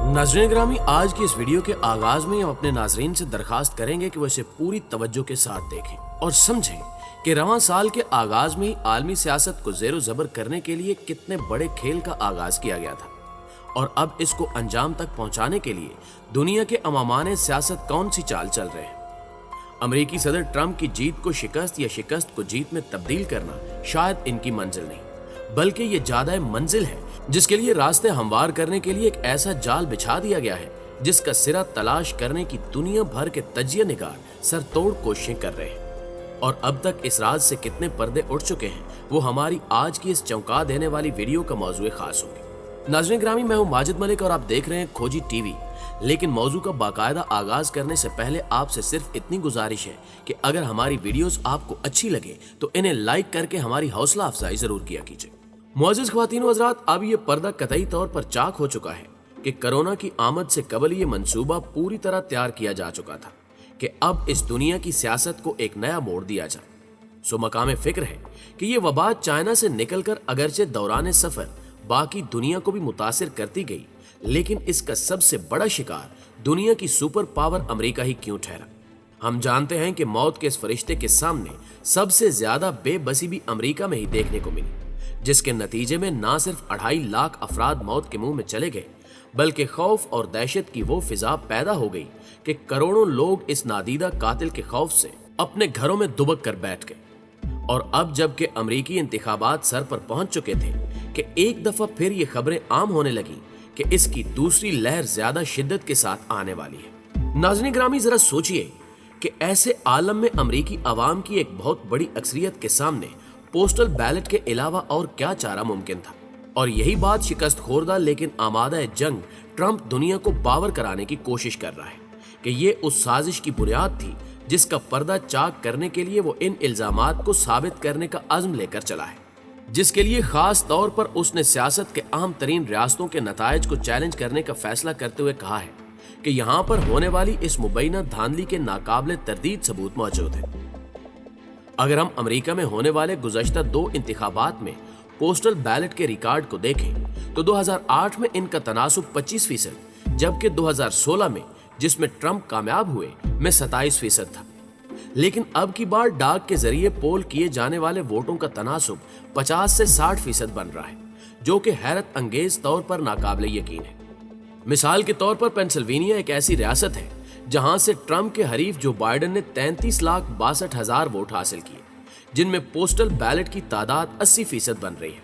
नाज़रीन ग्रामी, आज की इस वीडियो के आगाज में हम अपने नाजरीन से दरखास्त करेंगे कि वो इसे पूरी तवज्जो के साथ देखें और समझें कि रवां साल के आगाज में ही आलमी सियासत को ज़ेरो ज़बर करने के लिए कितने बड़े खेल का आगाज किया गया था और अब इसको अंजाम तक पहुंचाने के लिए दुनिया के अमामान सियासत कौन सी चाल चल रहे हैं। अमेरिकी सदर ट्रंप की जीत को शिकस्त या शिकस्त को जीत में तब्दील करना शायद इनकी मंजिल नहीं, बल्कि ये ज्यादा मंजिल है जिसके लिए रास्ते हमवार करने के लिए एक ऐसा जाल बिछा दिया गया है जिसका सिरा तलाश करने की दुनिया भर के तजिया निगार सरतोड़ कोशिशें कर रहे हैं। और अब तक इस राज से कितने पर्दे उठ चुके हैं वो हमारी आज की इस चौंका देने वाली वीडियो का मौजूद खास होगी। नाज़रीन ग्रामी, मैं हूं माजिद मलिक और आप देख रहे हैं खोजी टीवी। लेकिन मौजू का बाकायदा आगाज करने से पहले आपसे सिर्फ इतनी गुजारिश है कि अगर हमारी वीडियोस आपको अच्छी लगे तो इन्हें लाइक करके हमारी हौसला अफजाई जरूर किया कीजिए। मुअज़्ज़िज़ ख्वातीन व हज़रात, अब ये पर्दा कतई तौर पर चाक हो चुका है कि कोरोना की आमद से कबल ये मंसूबा पूरी तरह तैयार किया जा चुका था कि अब इस दुनिया की सियासत को एक नया मोड़ दिया जाए। सो मकाम फिक्र है कि ये वबा चाइना से निकलकर अगरचे दौरान सफर बाकी दुनिया को भी मुतासिर करती गई, लेकिन इसका सबसे बड़ा शिकार दुनिया की सुपर पावर अमेरिका ही क्यों ठहरा। हम जानते हैं कि मौत के इस फरिश्ते के सामने सबसे ज्यादा बेबसी भी अमेरिका में ही देखने को मिली, जिसके नतीजे में ना सिर्फ 2.5 लाख अफराद मौत के मुंह में चले गए, बल्कि खौफ और दहशत की वो फिजा पैदा हो गई कि करोड़ों लोग इस नादीदा कातिल के खौफ से अपने घरों में दुबक कर बैठ गए। और अब जबकि अमेरिकी इंतखाबात सर पर पहुंच चुके थे कि एक दफा फिर ये खबरें आम होने लगी कि इसकी दूसरी लहर ज्यादा शिद्दत के साथ आने वाली है। नाज़रीन ग्रामी, जरा सोचिए कि ऐसे आलम में अमेरिकी अवाम की एक बहुत बड़ी अक्सरियत के सामने पोस्टल बैलेट के अलावा और क्या चारा मुमकिन था। और यही बात शिकस्त खोरदा लेकिन आमादा जंग ट्रंप दुनिया को बावर कराने की कोशिश कर रहा है कि ये उस साजिश की बुनियाद थी जिसका पर्दा चाक करने के लिए वो इन इल्जामात को साबित करने का अज़्म लेकर चला है, जिसके लिए खास तौर पर उसने सियासत के अहम तरीन रियासतों के नतायज को चैलेंज करने का फैसला करते हुए कहा है कि यहाँ पर होने वाली इस मुबैना धांधली के नाकाबिले तरदीद सबूत मौजूद है। अगर हम अमेरिका में होने वाले गुज़श्ता 2 इंतखाबात में पोस्टल बैलेट के रिकॉर्ड को देखें तो 2008 में इनका तनासुब 25%, जबकि 2016 में जिसमें ट्रंप कामयाब हुए में 27% था। लेकिन अब की बार डाक के जरिए पोल किए जाने वाले वोटों का तनासुब 50 से 60% बन रहा है, जो कि हैरत अंगेज तौर पर नाकाबिले यकीन है। मिसाल के तौर पर पेंसिल्वेनिया एक ऐसी रियासत है जहां से ट्रंप के हरीफ जो बाइडेन ने 33,62,000 वोट हासिल किए, जिनमें पोस्टल बैलेट की तादाद 80% बन रही है,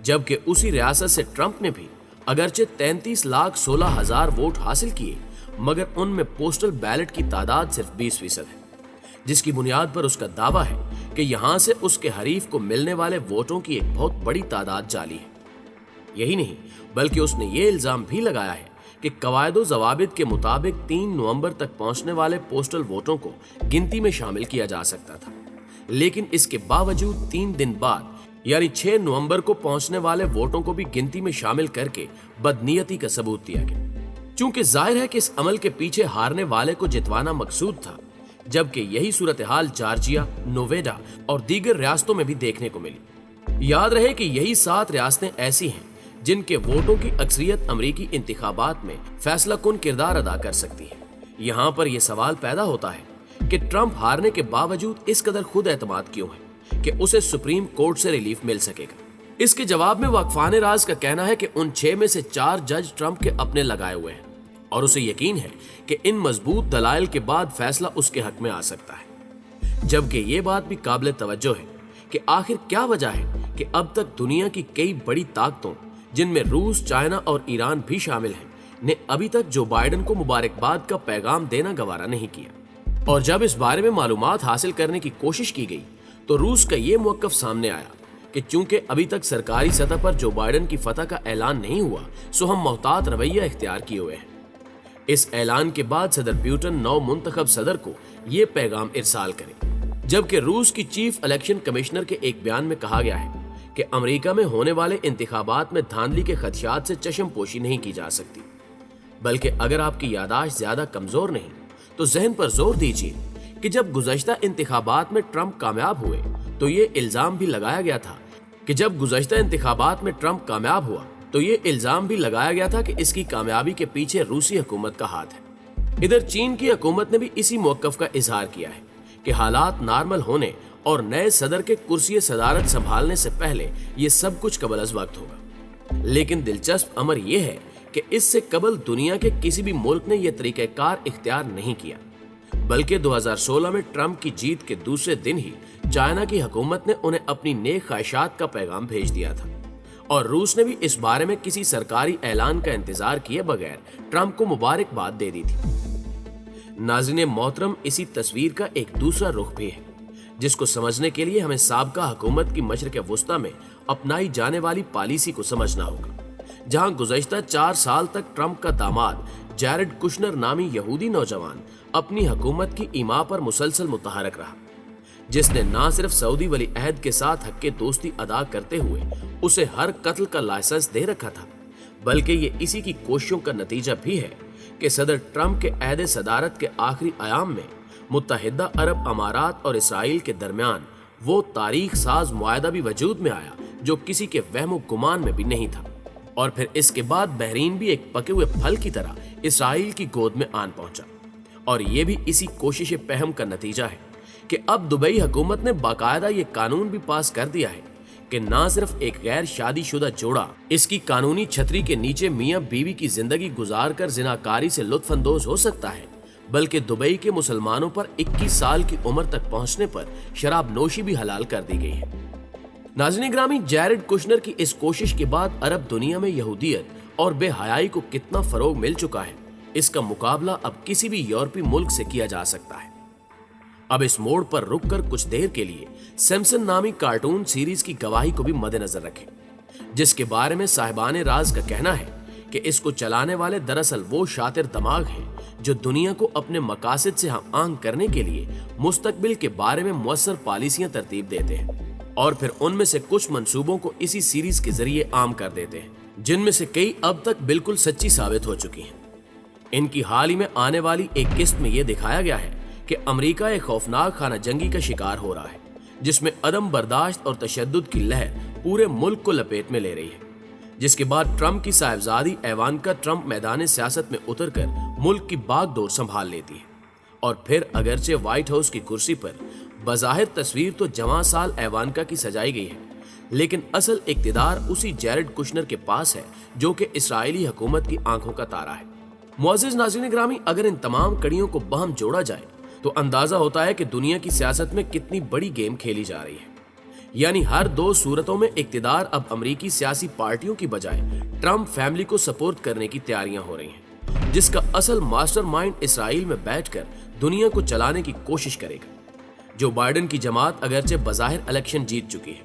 जबकि उसी रियासत से ट्रंप ने भी अगरचे 33,16,000 वोट हासिल किए, मगर उनमें पोस्टल बैलेट की तादाद सिर्फ 20% है, जिसकी बुनियाद पर उसका दावा है कि यहां से उसके हरीफ को मिलने वाले वोटों की एक बहुत बड़ी तादाद जाली है। यही नहीं, बल्कि उसने ये इल्जाम भी लगाया है कि कवायदो ज़वाबित के मुताबिक 3 नवंबर तक पहुंचने वाले पोस्टल वोटों को गिनती में शामिल किया जा सकता था, लेकिन इसके बावजूद 3 दिन बाद यानी 6 नवंबर को पहुंचने वाले वोटों को भी गिनती में शामिल करके बदनीयती का सबूत दिया गया। चूंकि जाहिर है कि इस अमल के पीछे हारने वाले को जितवाना मकसूद था, जबकि यही सूरत हाल जॉर्जिया, नोवेडा और दीगर रियासतों में भी देखने को मिली। याद रहे कि यही 7 रियासतें ऐसी हैं जिनके वोटों की अक्सरियत अमेरिकी इंतखाबात में फैसला कुन किरदार अदा कर सकती है। यहाँ पर यह सवाल पैदा होता है कि ट्रंप हारने के बावजूद इस कदर खुद एतमाद क्यों है कि उसे सुप्रीम कोर्ट से रिलीफ मिल सकेगा। इसके जवाब में वक्फान राज का कहना है कि उन 6 में से 4 जज ट्रंप के अपने लगाए हुए हैं और उसे यकीन है कि इन मजबूत दलाइल के बाद फैसला उसके हक में आ सकता है। जबकि ये बात भी काबिल तवज्जो है कि आखिर क्या वजह है कि अब तक दुनिया की कई बड़ी ताकतों, जिनमें रूस, चाइना और ईरान भी शामिल हैं, ने अभी तक जो बाइडेन को मुबारकबाद का पैगाम देना गवारा नहीं किया। और जब इस बारे में मालूमात हासिल करने की कोशिश की गई तो रूस का ये मौक़िफ़ सामने आया कि चूंकि अभी तक सरकारी सतह पर जो बाइडेन की फतह का ऐलान नहीं हुआ, सो हम मोहतात रवैया इख्तियार किए हुए हैं। इस ऐलान के बाद सदर पुतिन नौ मुंतखब सदर को ये पैगाम इरसाल करें, जबकि रूस की चीफ इलेक्शन कमिश्नर के एक बयान में कहा गया है कि अमेरिका में होने वाले इंतखाबात में धांधली के खदशात से चश्मपोशी नहीं की जा सकती, बल्कि अगर आपकी यादाश्त ज्यादा कमजोर नहीं तो जहन पर जोर दीजिए कि जब गुज़श्ता इंतखाबात में ट्रंप कामयाब हुए तो ये इल्जाम भी लगाया गया था कि जब गुज़श्ता इंतखाबात में ट्रंप कामयाब हुआ तो ये इल्जाम भी लगाया गया था कि इसकी कामयाबी के पीछे रूसी हुकूमत का हाथ है। इधर चीन की हुकूमत ने भी इसी मौक़िफ़ का इजहार किया है कि हालात नॉर्मल होने और नए सदर के कुर्सी सदारत संभालने से पहले ये सब कुछ कबल अज़ वक्त होगा। लेकिन दिलचस्प अमर यह है कि इससे कबल दुनिया के किसी भी मुल्क ने यह तरीक़ाकार इख्तियार नहीं किया, बल्कि 2016 में ट्रंप की जीत के दूसरे दिन ही चाइना की हुकूमत ने उन्हें अपनी नेक ख्वाहिशात का पैगाम भेज दिया था और रूस ने भी इस बारे में किसी सरकारी ऐलान का इंतजार किए बगैर ट्रंप को मुबारकबाद दे दी थी। नाज़रीन मोहतरम, इसी तस्वीर का एक दूसरा रुख भी है जिसको समझने के लिए हमें साबका हुकूमत की मशरिक़ वुस्ता में अपनाई जाने वाली पॉलिसी को समझना होगा, जहां गुज़श्ता 4 साल तक ट्रंप का दामाद जैरेड कुशनर नामी यहूदी नौजवान अपनी हुकूमत की ईमा पर मुसलसल मुतहरक रहा, जिसने न सिर्फ सऊदी वली अहद के साथ हक़ दोस्ती अदा करते हुए उसे हर कत्ल का लाइसेंस दे रखा था, बल्कि ये इसी की कोशिशों का नतीजा भी है कि सदर ट्रंप के अहद सदारत के आखिरी आयाम में मुत्तहिदा अरब अमारात और इसराइल के दरमियान वो तारीख साज मुआहदा भी वजूद में आया जो किसी के वहमो गुमान में भी नहीं था। और फिर इसके बाद बहरीन भी एक पके हुए फल की तरह इसराइल की गोद में आन पहुंचा। और ये भी इसी कोशिश पहम का नतीजा है कि अब दुबई हुकूमत ने बाकायदा ये कानून भी पास कर दिया है कि ना सिर्फ एक गैर शादीशुदा जोड़ा इसकी कानूनी छतरी के नीचे मियां बीवी की जिंदगी गुजार कर जिनाकारी से लुत्फ अंदोज हो सकता है, बल्कि दुबई के मुसलमानों पर 21 साल की उम्र तक पहुंचने पर शराब नोशी भी हलाल कर दी गई है। नाज़रीन ग्रामी, जैरेड कुशनर की इस कोशिश के बाद अरब दुनिया में यहूदियत और बेहयाई को कितना फरोग मिल चुका है, इसका मुकाबला अब किसी भी यूरोपीय मुल्क से किया जा सकता है। अब इस मोड़ पर रुककर कुछ देर के लिए सिम्पसन नामी कार्टून सीरीज की गवाही को भी मद्देनजर रखें, जिसके बारे में साहिबाने राज का कहना है कि इसको चलाने वाले दरअसल वो शातिर दिमाग हैं जो दुनिया को अपने मकासद से हम आंग करने के लिए मुस्तकबिल के बारे में मुअस्सर पॉलिसियां तरतीब देते हैं और फिर उनमें से कुछ मंसूबों को इसी सीरीज के जरिए आम कर देते हैं, जिनमें से कई अब तक बिल्कुल सच्ची साबित हो चुकी हैं। इनकी हाल ही में आने वाली एक किस्त में यह दिखाया गया है कि अमेरिका एक खौफनाक खाना जंगी का शिकार हो रहा है, जिसमें अदम बर्दाश्त और तशद्दुद की लहर पूरे मुल्क को लपेट में ले रही है, जिसके बाद ट्रंप की साहिबजादी इवांका ट्रंप मैदान सियासत में उतरकर मुल्क की बागडोर संभाल लेती है। और फिर अगरचे व्हाइट हाउस की कुर्सी पर बज़ाहिर तस्वीर तो जवां साल इवांका की सजाई गई है, लेकिन असल इक्तिदार उसी जैरेड कुशनर के पास है जो कि इसराइली हुकूमत की आंखों का तारा है। मुअज़्ज़िज़ नाज़रीन ग्रामी, अगर इन तमाम कड़ियों को बहम जोड़ा जाए तो अंदाजा होता है कि दुनिया की सियासत में कितनी बड़ी गेम खेली जा रही है। यानी हर दो सूरतों में इक्तिदार अब अमरीकी सियासी पार्टियों की बजाय ट्रंप फैमिली को सपोर्ट करने की तैयारियां हो रही हैं, जिसका असल मास्टरमाइंड इसराइल में बैठकर दुनिया को चलाने की कोशिश करेगा। जो बाइडेन की जमात अगरचे बज़ाहिर इलेक्शन जीत चुकी है,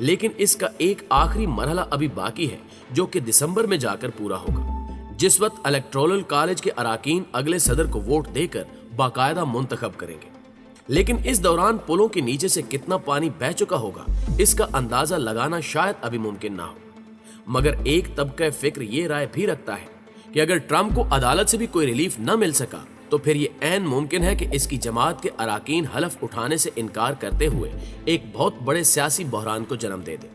लेकिन इसका एक आखिरी मरहला अभी बाकी है जो कि दिसंबर में जाकर पूरा होगा, जिस वक्त इलेक्टोरल कॉलेज के अराकीन अगले सदर को वोट देकर बाकायदा मुंतखब करेंगे। लेकिन इस दौरान पुलों के नीचे से कितना पानी बह चुका होगा, इसका अंदाजा लगाना शायद अभी मुमकिन ना हो। मगर एक तबका फिक्र ये राय भी रखता है कि अगर ट्रंप को अदालत से भी कोई रिलीफ न मिल सका तो फिर ये ऐन मुमकिन है कि इसकी जमात के अराकीन हलफ उठाने से इनकार करते हुए एक बहुत बड़े सियासी बहरान को जन्म दे दे,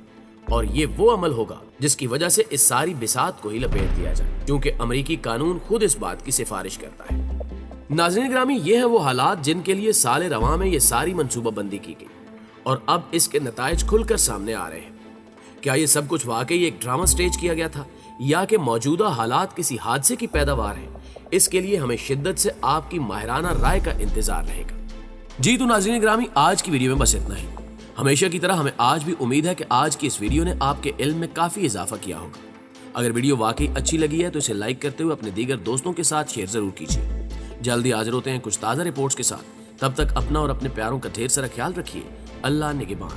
और ये वो अमल होगा जिसकी वजह से इस सारी बिसात को ही लपेट दिया जाए, क्योंकि अमेरिकी कानून खुद इस बात की सिफारिश करता है। नाज़रीन ग्रामी, ये है वो हालात जिनके लिए साल रवां में ये सारी मंसूबाबंदी की गई और अब इसके नताइज खुलकर सामने आ रहे हैं। क्या ये सब कुछ वाकई एक ड्रामा स्टेज किया गया था या कि मौजूदा हालात किसी हादसे की पैदावार है? इसके लिए हमें शिद्दत से आपकी माहिराना राय का इंतजार रहेगा। जी तो नाज़रीन ग्रामी, आज की वीडियो में बस इतना ही। हमेशा की तरह हमें आज भी उम्मीद है कि आज की इस वीडियो ने आपके इल्म में काफी इजाफा किया होगा। अगर वीडियो वाकई अच्छी लगी है तो इसे लाइक करते हुए अपने दीगर दोस्तों के साथ शेयर जरूर कीजिए। जल्दी हाजिर होते हैं कुछ ताज़ा रिपोर्ट्स के साथ। तब तक अपना और अपने प्यारों का ढेर सारा ख्याल रखिए। अल्लाह निगहबान।